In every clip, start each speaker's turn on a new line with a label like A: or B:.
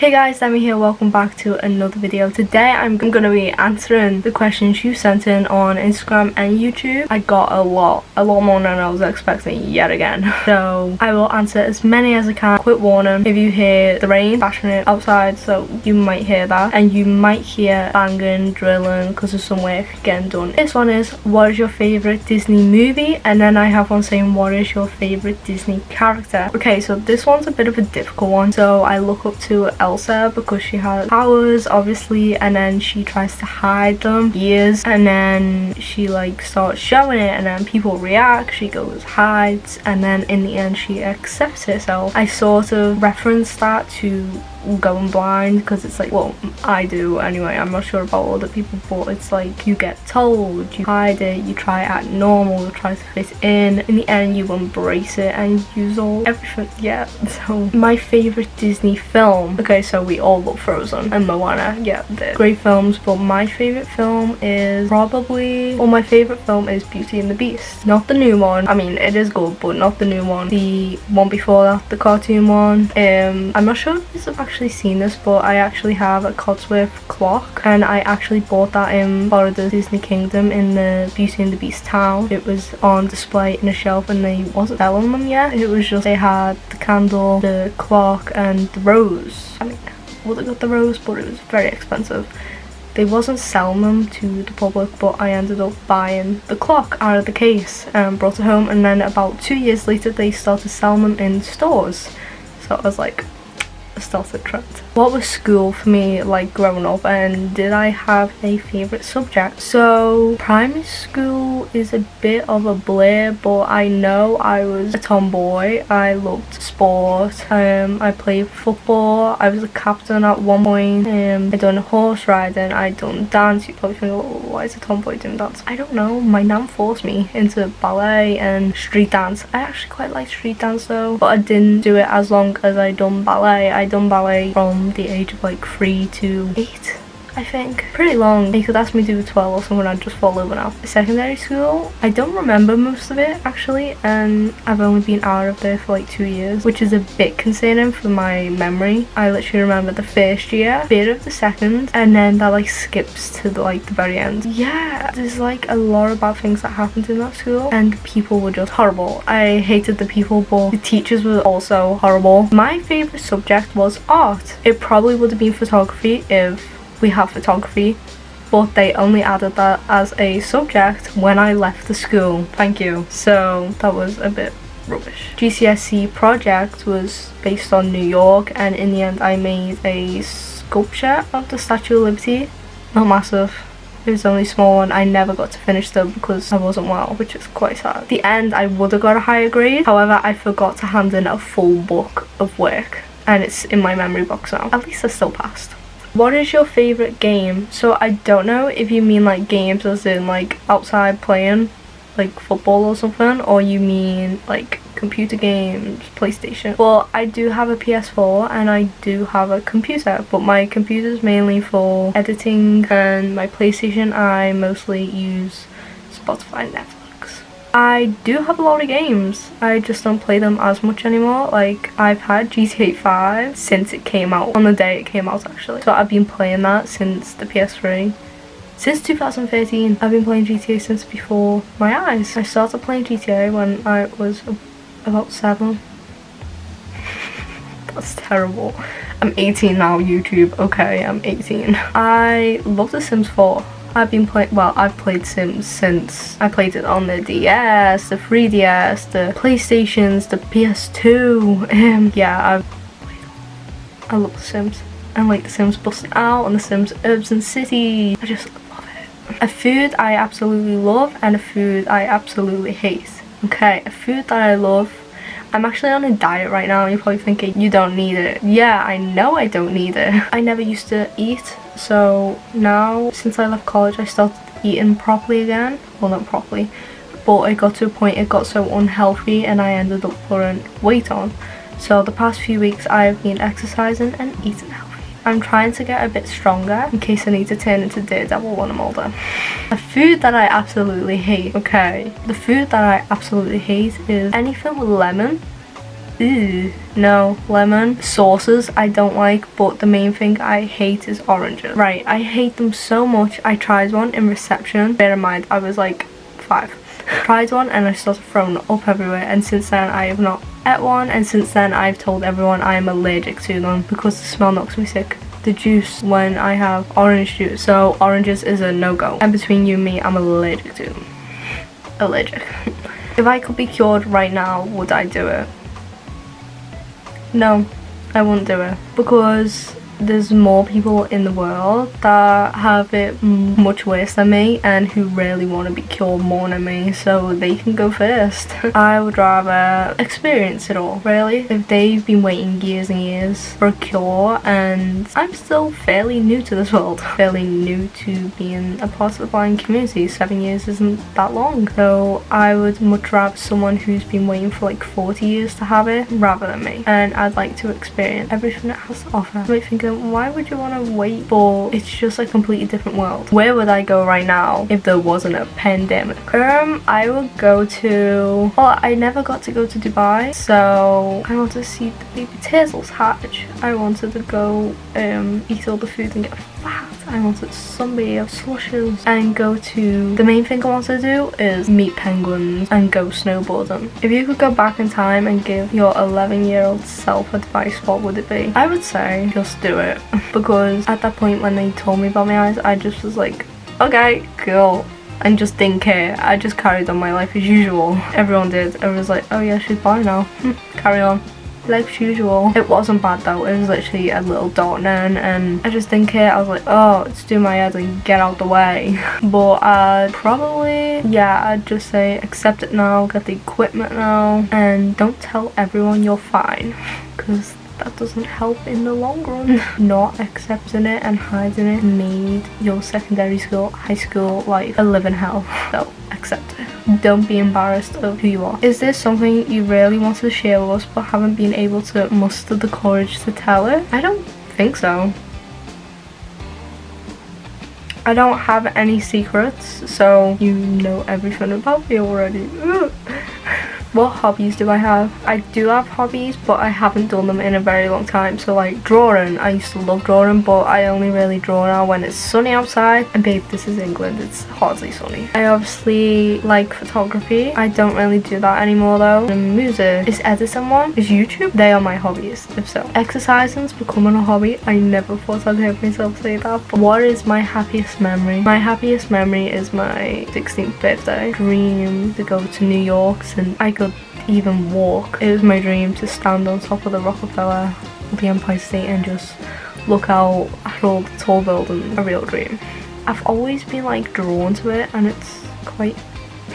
A: Hey guys, Demi here, welcome back to another video. Today I'm gonna be answering the questions you sent in on Instagram and YouTube. I got a lot more than I was expecting yet again. So I will answer as many as I can. Quick warning, if you hear the rain bashing it outside, so you might hear that. And you might hear banging, drilling, because there's some work getting done. This one is, what is your favourite Disney movie? And then I have one saying, what is your favourite Disney character? Okay, so this one's a bit of a difficult one. So I look up to Elsa because she has powers, obviously, and then she tries to hide them years, and then she like starts showing it, and then people react, she goes hides, and then in the end she accepts herself. I sort of reference that to going blind because it's like, well, I do anyway, I'm not sure about other people, but it's like you get told, you hide it, you try to act normal, you try to fit in the end you embrace it and use all everything. Yeah, so my favorite Disney film, okay, so we all love Frozen and Moana, yeah, they're great films, but my favorite film is probably, well, my favorite film is Beauty and the Beast. Not the new one, I mean it is good, but not the new one, the one before that, the cartoon one. I'm not sure if I've actually seen this, but I actually have a Cotsworth clock, and I actually bought that in Florida Disney Kingdom in the Beauty and the Beast town. It was on display in a shelf and they wasn't selling them yet. It was just, they had the candle, the clock and the rose. I mean, I would have got the rose, but it was very expensive. They wasn't selling them to the public, but I ended up buying the clock out of the case and brought it home, and then about 2 years later they started selling them in stores. So I was like, started trend. What was school for me like growing up, and did I have a favorite subject? So primary school is a bit of a blur, but I know I was a tomboy. I loved sport. I played football. I was a captain at one point. I done horse riding. I done dance. You probably think, oh, why is a tomboy doing dance? I don't know, my nan forced me into ballet and street dance. I actually quite like street dance though, but I didn't do it as long as I done ballet. I done ballet from the age of like 3 to 8, I think. Pretty long. They could ask me to do 12 or something, I'd just fall over now. Secondary school, I don't remember most of it actually, and I've only been out of there for like 2 years, which is a bit concerning for my memory. I literally remember the first year, bit of the second, and then that like skips to the very end. Yeah, there's like a lot of bad things that happened in that school, and people were just horrible. I hated the people, but the teachers were also horrible. My favorite subject was art. It probably would have been photography if we have photography, but they only added that as a subject when I left the school. Thank you. So that was a bit rubbish. GCSE project was based on New York, and in the end I made a sculpture of the Statue of Liberty. Not massive, it was only a small one. I never got to finish though because I wasn't well, which is quite sad. At the end I would have got a higher grade, however I forgot to hand in a full book of work, and it's in my memory box now. At least I still passed. What is your favorite game? So I don't know if you mean like games as in like outside playing, like football or something, or you mean like computer games, PlayStation. Well, I do have a PS4 and I do have a computer, but my computer is mainly for editing, and my PlayStation I mostly use Spotify and Netflix. I do have a lot of games, I just don't play them as much anymore. Like I've had GTA 5 since it came out, on the day it came out actually. So I've been playing that since the PS3. Since 2013, I've been playing GTA since before my eyes. I started playing GTA when I was about 7. That's terrible. I'm 18 now, YouTube. Okay, I'm 18. I love The Sims 4. I've been playing, well, I've played Sims since I played it on the DS, the 3DS, the PlayStations, the PS2. Yeah, I love The Sims. I like The Sims Busting Out and The Sims Herbs and City. I just love it. A food I absolutely love and a food I absolutely hate. Okay, a food that I love. I'm actually on a diet right now, and you're probably thinking, you don't need it. Yeah, I know I don't need it. I never used to eat, so now, since I left college, I started eating properly again. Well, not properly, but it got to a point it got so unhealthy and I ended up putting weight on. So the past few weeks I've been exercising and eating healthy. I'm trying to get a bit stronger in case I need to turn into Daredevil when I'm older. A food that I absolutely hate. Okay, the food that I absolutely hate is anything with lemon. Ew. No. Lemon. Sauces I don't like, but the main thing I hate is oranges. Right, I hate them so much. I tried one in reception. Bear in mind, I was like 5. Tried one and I started throwing up everywhere, and since then I have not ate one, and since then I've told everyone I am allergic to them because the smell knocks me sick. The juice when I have orange juice, so oranges is a no-go, and between you and me, I'm allergic to them. Allergic. If I could be cured right now, would I do it? No, I wouldn't do it, because there's more people in the world that have it much worse than me and who really want to be cured more than me, so they can go first. I would rather experience it all, really. If they've been waiting years and years for a cure, and I'm still fairly new to this world, fairly new to being a part of the blind community. 7 years isn't that long, so I would much rather someone who's been waiting for like 40 years to have it rather than me, and I'd like to experience everything it has to offer. I might think, why would you want to wait for? It's just a completely different world. Where would I go right now if there wasn't a pandemic? I would go to, well, I never got to go to Dubai, so I want to see the baby turtles hatch. I wanted to go eat all the food and get fat. I wanted sunbathe, slushes, and go to, the main thing I want to do is meet penguins and go snowboarding. If you could go back in time and give your 11-year-old self advice, what would it be? I would say just do it, because at that point when they told me about my eyes, I just was like, okay, cool, and just didn't care. I just carried on my life as usual. Everyone did. Everyone was like, oh yeah, she's blind now. Carry on. Life as usual. It wasn't bad though, it was literally a little darkening and I just didn't care. I was like, oh, it's doing my head and get out the way. But I'd probably, yeah, I'd just say accept it now, get the equipment now, and don't tell everyone you're fine, because that doesn't help in the long run. Not accepting it and hiding it made your secondary school, high school life a living hell. So accept it. Don't be embarrassed of who you are. Is there something you really want to share with us but haven't been able to muster the courage to tell it? I don't think so. I don't have any secrets, so you know everything about me already. What hobbies do I have? I do have hobbies, but I haven't done them in a very long time. So like drawing, I used to love drawing, but I only really draw now when it's sunny outside. And babe, this is England, it's hardly sunny. I obviously like photography. I don't really do that anymore though. And music. Is editing one? Is YouTube? They are my hobbies, if so. Exercising's becoming a hobby. I never thought I'd hear myself say that. But what is my happiest memory? My happiest memory is my 16th birthday. Dream to go to New York, and I could even walk. It was my dream to stand on top of the Rockefeller, the Empire State, and just look out at all the tall buildings. A real dream. I've always been like drawn to it, and it's quite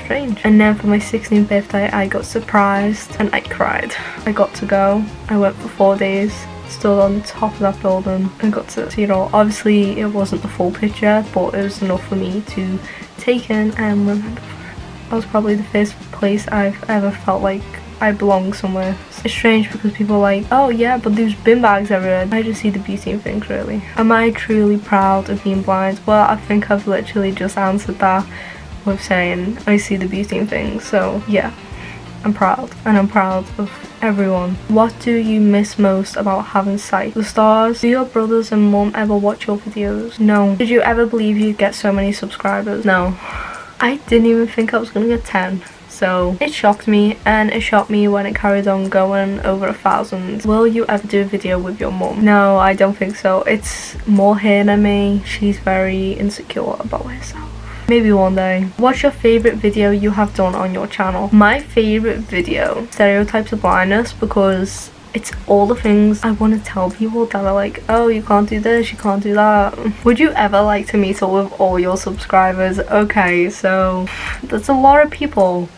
A: strange. And then for my 16th birthday I got surprised and I cried. I got to go. I went for 4 days, stood on the top of that building and got to see it all. Obviously it wasn't the full picture, but it was enough for me to take in and remember. That was probably the first place I've ever felt like I belong somewhere. It's strange because people are like, oh yeah, but there's bin bags everywhere. I just see the beauty in things, really. Am I truly proud of being blind? Well, I think I've literally just answered that with saying I see the beauty in things. So yeah, I'm proud, and I'm proud of everyone. What do you miss most about having sight? The stars. Do your brothers and mum ever watch your videos? No. Did you ever believe you'd get so many subscribers? No. I didn't even think I was gonna get 10, so it shocked me, and it shocked me when it carried on going over 1,000. Will you ever do a video with your mum? No, I don't think so. It's more her than me. She's very insecure about herself. Maybe one day. What's your favourite video you have done on your channel? My favourite video, Stereotypes of Blindness, because it's all the things I want to tell people that are like, oh, you can't do this, you can't do that. Would you ever like to meet up with all your subscribers? Okay, so that's a lot of people.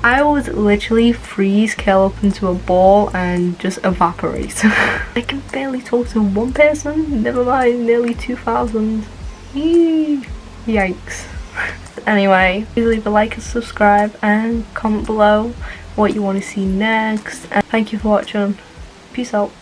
A: I would literally freeze, curl up into a ball and just evaporate. I can barely talk to one person, never mind nearly 2,000. Yikes. Anyway, please leave a like and subscribe and comment below what you want to see next. And thank you for watching. Peace out.